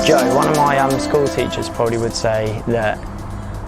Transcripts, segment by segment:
Joe, one of my school teachers probably would say that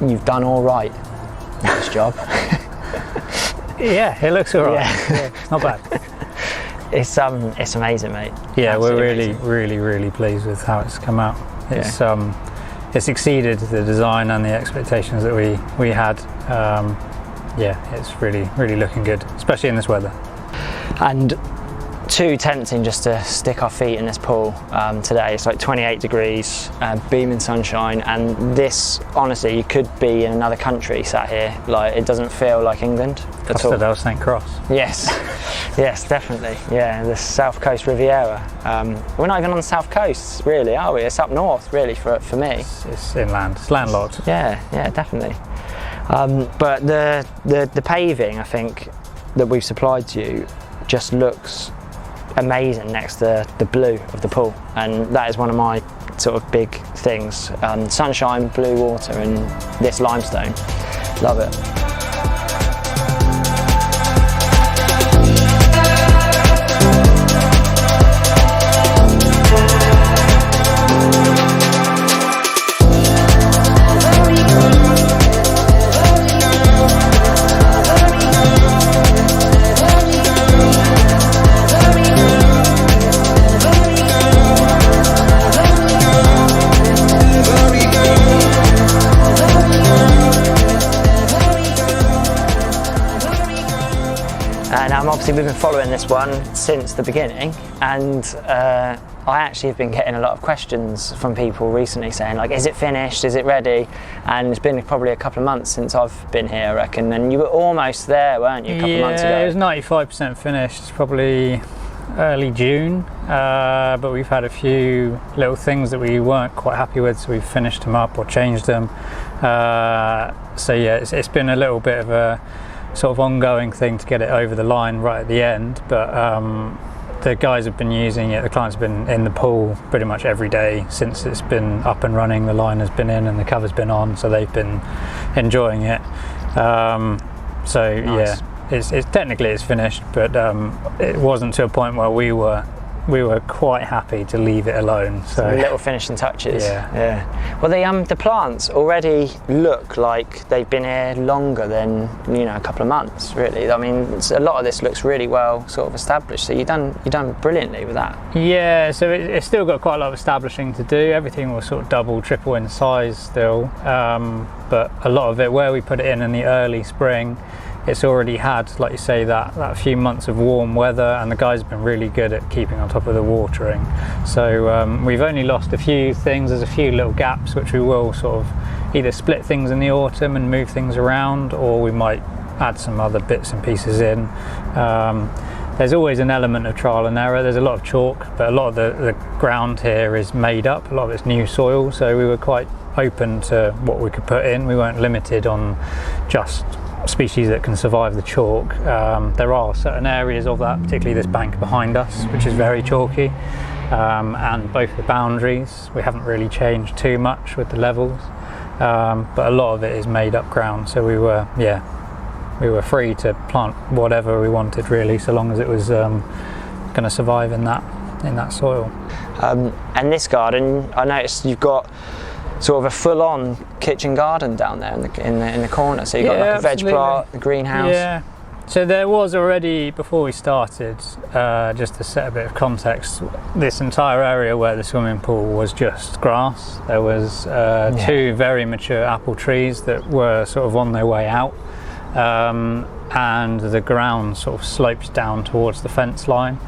you've done all right in this job. Yeah, it looks all right. Yeah, not bad. It's amazing, mate. Yeah, Absolutely we're amazing. really pleased with how it's come out. It's exceeded the design and the expectations that we had. Yeah, it's really looking good, especially in this weather. And too tempting just to stick our feet in this pool today. It's like 28 degrees, beaming sunshine, and this, honestly, you could be in another country sat here. Like, it doesn't feel like England at all. Costa del St. Cross. Yes, yes, definitely. Yeah, the South Coast Riviera. We're not even on the South Coast, really, are we? It's up north, really, for me. It's inland. It's landlocked. Yeah, definitely. But the paving, I think, that we've supplied to you just looks amazing next to the blue of the pool, and that is one of my sort of big things. Sunshine, blue water, and this limestone. Love it. And obviously we've been following this one since the beginning, and I actually have been getting a lot of questions from people recently saying, like, is it finished, is it ready? And it's been probably a couple of months since I've been here, I reckon, and you were almost there, weren't you, a couple of months ago? Yeah, it was 95% finished. It's probably early June, but we've had a few little things that we weren't quite happy with, so we've finished them up or changed them. So yeah, it's been a little bit of a sort of ongoing thing to get it over the line right at the end, but the guys have been using it, the clients have been in the pool pretty much every day since it's been up and running. The line has been in and the cover's been on, so they've been enjoying it. So nice. Yeah, it's technically it's finished, but it wasn't to a point where we were quite happy to leave it alone. So some little finishing touches. Yeah. Well, the plants already look like they've been here longer than, you know, a couple of months, really. I mean, a lot of this looks really well sort of established. So you've done brilliantly with that. Yeah. So it's still got quite a lot of establishing to do. Everything was sort of double, triple in size still, but a lot of it where we put it in the early spring, it's already had, like you say, that few months of warm weather, and the guys have been really good at keeping on top of the watering. So we've only lost a few things. There's a few little gaps which we will sort of either split things in the autumn and move things around, or we might add some other bits and pieces in. There's always an element of trial and error. There's a lot of chalk, but a lot of the ground here is made up. A lot of it's new soil, so we were quite open to what we could put in. We weren't limited on just species that can survive the chalk. There are certain areas of that, particularly this bank behind us, which is very chalky, and both the boundaries we haven't really changed too much with the levels, but a lot of it is made up ground, so we were free to plant whatever we wanted, really, so long as it was going to survive in that soil. And this garden, I noticed you've got sort of a full-on kitchen garden down there in the corner. So you've got like a veg plot, a greenhouse. Yeah. So there was already, before we started, just to set a bit of context, this entire area where the swimming pool was just grass. There was two very mature apple trees that were sort of on their way out, and the ground sort of sloped down towards the fence line.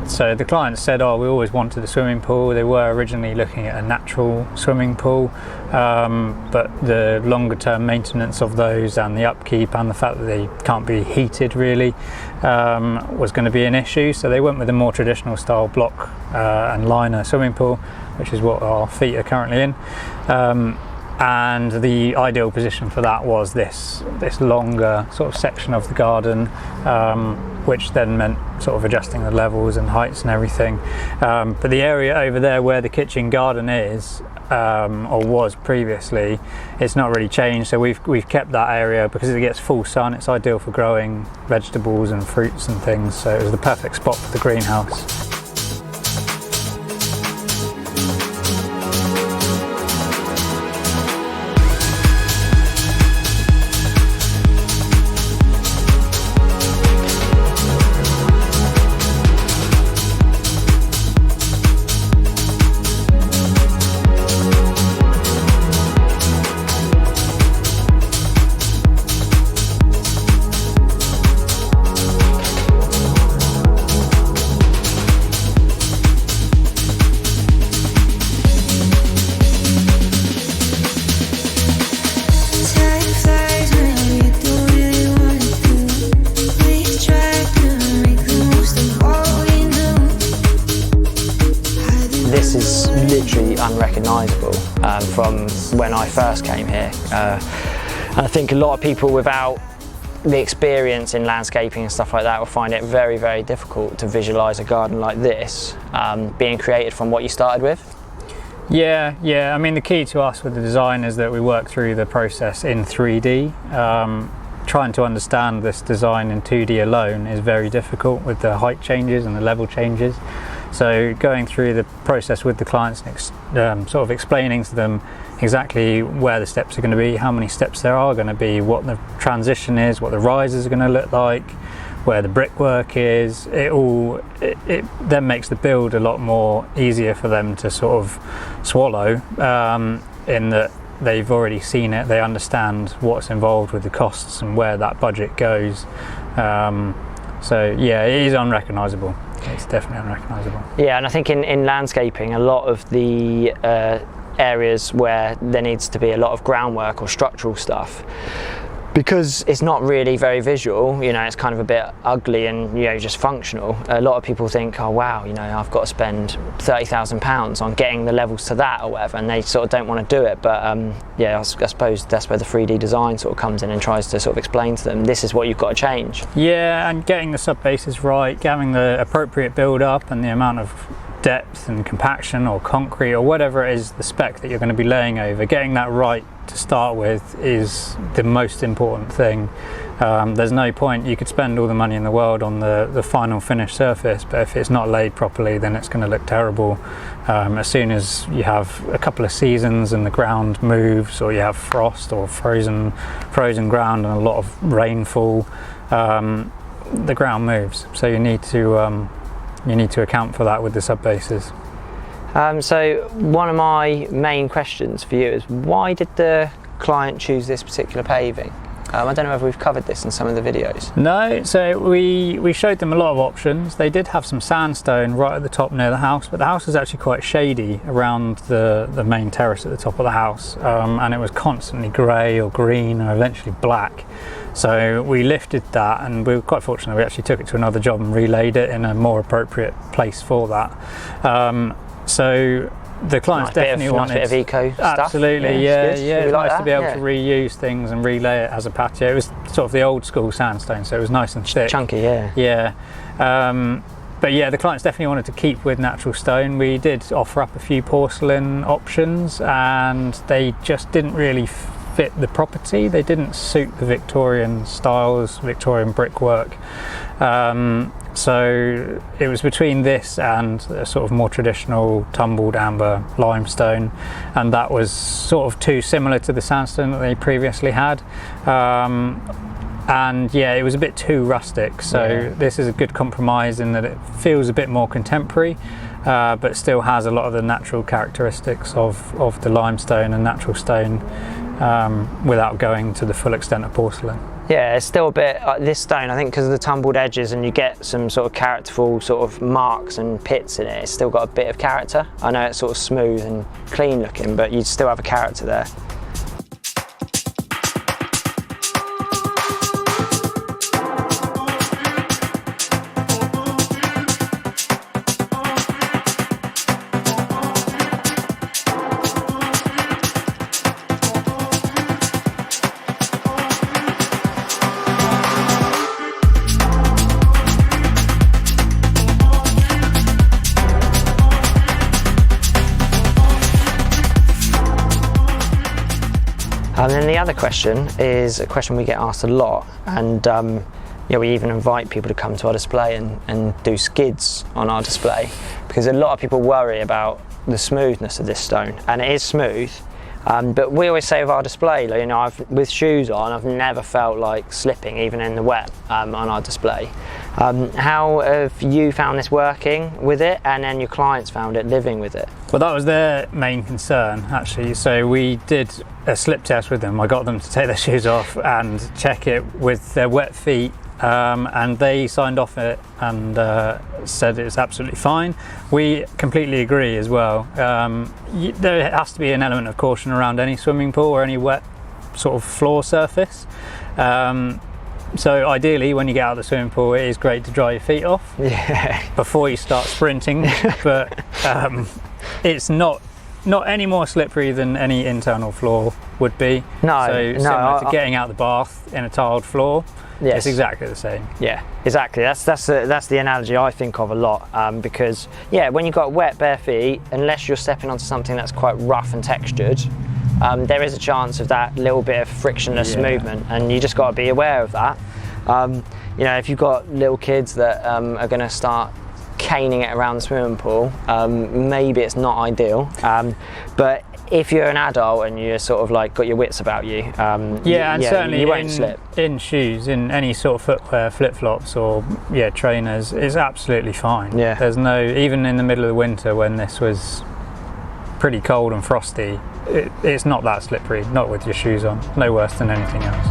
So the client said, oh, we always wanted a swimming pool. They were originally looking at a natural swimming pool, but the longer term maintenance of those and the upkeep and the fact that they can't be heated really was going to be an issue. So they went with a more traditional style block and liner swimming pool, which is what our feet are currently in. And the ideal position for that was this longer sort of section of the garden, which then meant sort of adjusting the levels and heights and everything. But the area over there where the kitchen garden is, or was previously, it's not really changed. So we've kept that area because it gets full sun. It's ideal for growing vegetables and fruits and things. So it was the perfect spot for the greenhouse. this is literally unrecognisable from when I first came here. And I think a lot of people without the experience in landscaping and stuff like that will find it very, very difficult to visualise a garden like this being created from what you started with. Yeah, I mean, the key to us with the design is that we work through the process in 3D. Trying to understand this design in 2D alone is very difficult with the height changes and the level changes. So going through the process with the clients, sort of explaining to them exactly where the steps are going to be, how many steps there are going to be, what the transition is, what the rises are going to look like, where the brickwork is, it then makes the build a lot more easier for them to sort of swallow, in that they've already seen it, they understand what's involved with the costs and where that budget goes. So yeah, it is unrecognisable. It's definitely unrecognisable. Yeah, and I think in landscaping, a lot of the areas where there needs to be a lot of groundwork or structural stuff, because it's not really very visual, you know, it's kind of a bit ugly and, you know, just functional. A lot of people think, oh wow, you know, I've got to spend £30,000 on getting the levels to that or whatever, and they sort of don't want to do it. But yeah, I suppose that's where the 3D design sort of comes in and tries to sort of explain to them, this is what you've got to change. Yeah, and getting the sub bases right, having the appropriate build up and the amount of depth and compaction or concrete or whatever it is, the spec that you're going to be laying over, getting that right to start with is the most important thing. There's no point, you could spend all the money in the world on the final finished surface, but if it's not laid properly, then it's going to look terrible. As soon as you have a couple of seasons and the ground moves, or you have frost or frozen ground and a lot of rainfall, the ground moves. So you need to account for that with the sub bases. So one of my main questions for you is, why did the client choose this particular paving? I don't know if we've covered this in some of the videos. No, so we showed them a lot of options. They did have some sandstone right at the top near the house, but the house is actually quite shady around the main terrace at the top of the house, and it was constantly grey or green or eventually black. So we lifted that, and we were quite fortunate. We actually took it to another job and relayed it in a more appropriate place for that. So the clients definitely wanted nice bit of eco stuff. Absolutely, yeah. It's like nice to be able to reuse things and relay it as a patio. It was sort of the old school sandstone, so it was nice and thick, chunky. Yeah. But yeah, the clients definitely wanted to keep with natural stone. We did offer up a few porcelain options, and they just didn't really fit the property. They didn't suit the Victorian styles, Victorian brickwork. So it was between this and a sort of more traditional tumbled amber limestone, and that was sort of too similar to the sandstone that they previously had. And yeah, it was a bit too rustic, so this is a good compromise in that it feels a bit more contemporary, but still has a lot of the natural characteristics of the limestone and natural stone, without going to the full extent of porcelain. Yeah, it's still a bit like this stone, I think, because of the tumbled edges, and you get some sort of characterful sort of marks and pits in it. It's still got a bit of character. I know it's sort of smooth and clean looking, but you still have a character there. And then the other question is a question we get asked a lot, and yeah, we even invite people to come to our display and do skids on our display, because a lot of people worry about the smoothness of this stone, and it is smooth. But we always say of our display, you know, with shoes on, I've never felt like slipping, even in the wet, on our display. How have you found this working with it, and then your clients found it living with it? Well, that was their main concern, actually. So we did a slip test with them. I got them to take their shoes off and check it with their wet feet, and they signed off it and said it's absolutely fine. We completely agree as well. There has to be an element of caution around any swimming pool or any wet sort of floor surface. So ideally, when you get out of the swimming pool, it is great to dry your feet off before you start sprinting. But it's not any more slippery than any internal floor would be. No, so similar to getting out the bath in a tiled floor. Yes. It's exactly the same. Yeah, exactly. That's the analogy I think of a lot, because yeah, when you've got wet bare feet, unless you're stepping onto something that's quite rough and textured, there is a chance of that little bit of frictionless movement, and you just got to be aware of that. You know, if you've got little kids that are going to start caning it around the swimming pool, maybe it's not ideal, but if you're an adult and you're sort of like got your wits about you, and certainly you won't slip. In shoes, in any sort of footwear, flip-flops or trainers, it's absolutely fine. Yeah, there's no, even in the middle of the winter when this was pretty cold and frosty, it's not that slippery, not with your shoes on, no worse than anything else.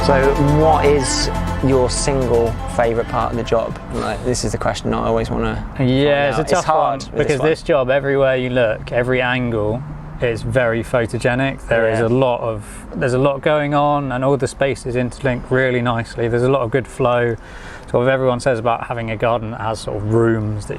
So what is your single favourite part of the job? Like, this is the question I always want to it's a tough one, because this job, everywhere you look, every angle is very photogenic. There's a lot going on, and all the spaces interlink really nicely. There's a lot of good flow. Sort of everyone says about having a garden that has sort of rooms that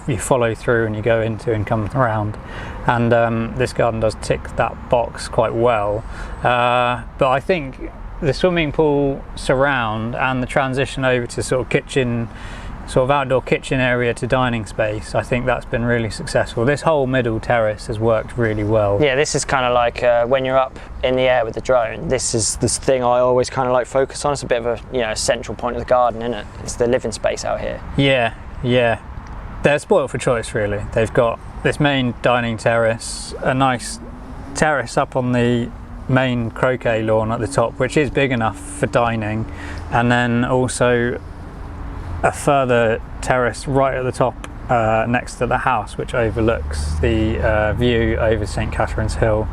you follow through and you go into and come around, and this garden does tick that box quite well. But I think the swimming pool surround and the transition over to sort of outdoor kitchen area to dining space, I think that's been really successful. This whole middle terrace has worked really well. Yeah, this is kind of like when you're up in the air with the drone, this is this thing I always kind of like focus on. It's a bit of a central point of the garden, isn't it? It's the living space out here. Yeah. They're spoiled for choice, really. They've got this main dining terrace, a nice terrace up on the main croquet lawn at the top, which is big enough for dining, and then also a further terrace right at the top next to the house, which overlooks the view over St Catherine's Hill.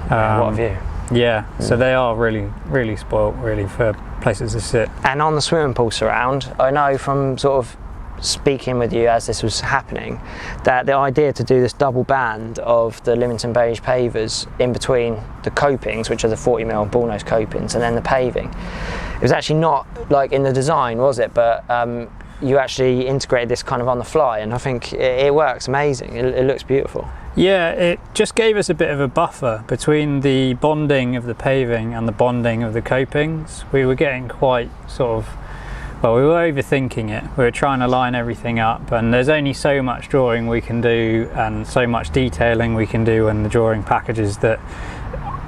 What a view. So they are really spoilt, really, for places to sit. And on the swimming pool surround, I know from sort of speaking with you as this was happening, that the idea to do this double band of the Lymington Beige pavers in between the copings, which are the 40mm bullnose copings, and then the paving, it was actually not like in the design, was it? But you actually integrated this kind of on the fly, and I think it works amazing. It looks beautiful. Yeah, it just gave us a bit of a buffer between the bonding of the paving and the bonding of the copings. We were getting quite sort of, we were overthinking it. We were trying to line everything up, and there's only so much drawing we can do and so much detailing we can do in the drawing packages that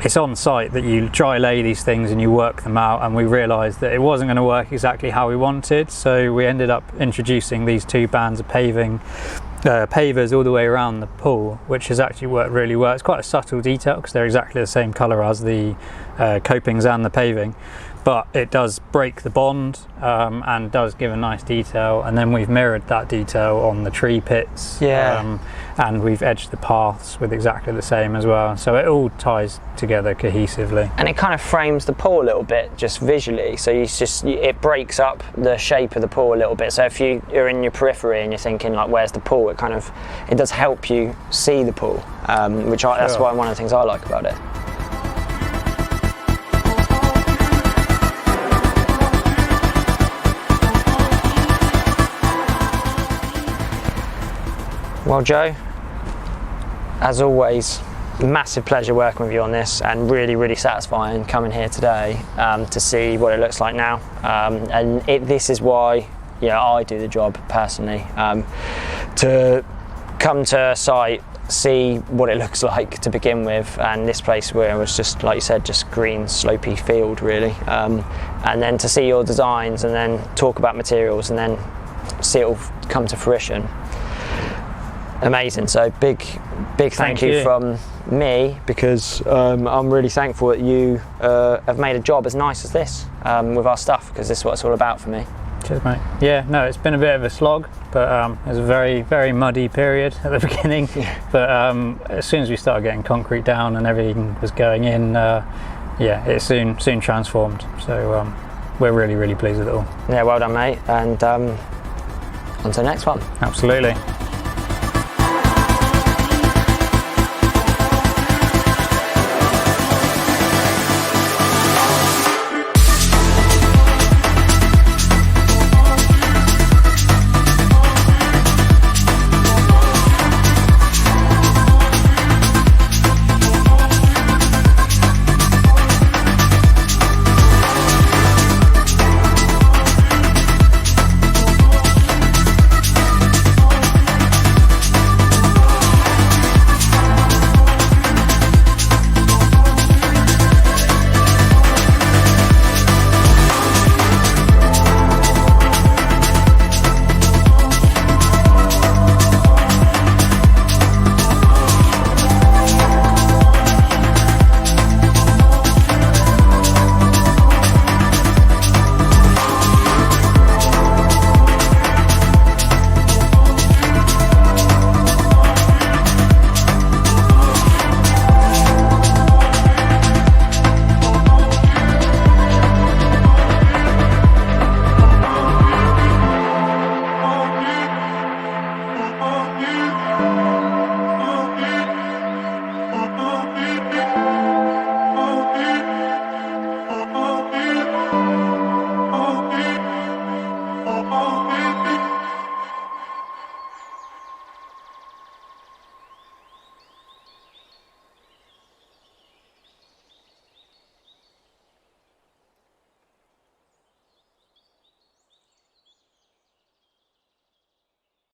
it's on site that you dry lay these things and you work them out, and we realised that it wasn't going to work exactly how we wanted, so we ended up introducing these two bands of pavers all the way around the pool, which has actually worked really well. It's quite a subtle detail because they're exactly the same colour as the copings and the paving, but it does break the bond and does give a nice detail. And then we've mirrored that detail on the tree pits, and we've edged the paths with exactly the same as well, so it all ties together cohesively. And it kind of frames the pool a little bit just visually, so it breaks up the shape of the pool a little bit. So if you're in your periphery and you're thinking like, where's the pool, it does help you see the pool, that's why one of the things I like about it. Well, Joe, as always, massive pleasure working with you on this, and really satisfying coming here today to see what it looks like now. This is why I do the job personally, to come to a site, see what it looks like to begin with, and this place where it was just, like you said, just green slopey field really, and then to see your designs and then talk about materials and then see it all come to fruition. Amazing. So big thank you from me, because I'm really thankful that you have made a job as nice as this with our stuff, because this is what it's all about for me. Cheers, mate. Yeah, no, it's been a bit of a slog, but it was a very muddy period at the beginning. But as soon as we started getting concrete down and everything was going in, yeah, it soon transformed. So we're really pleased with it all. Yeah, well done, mate, and on to the next one. Absolutely.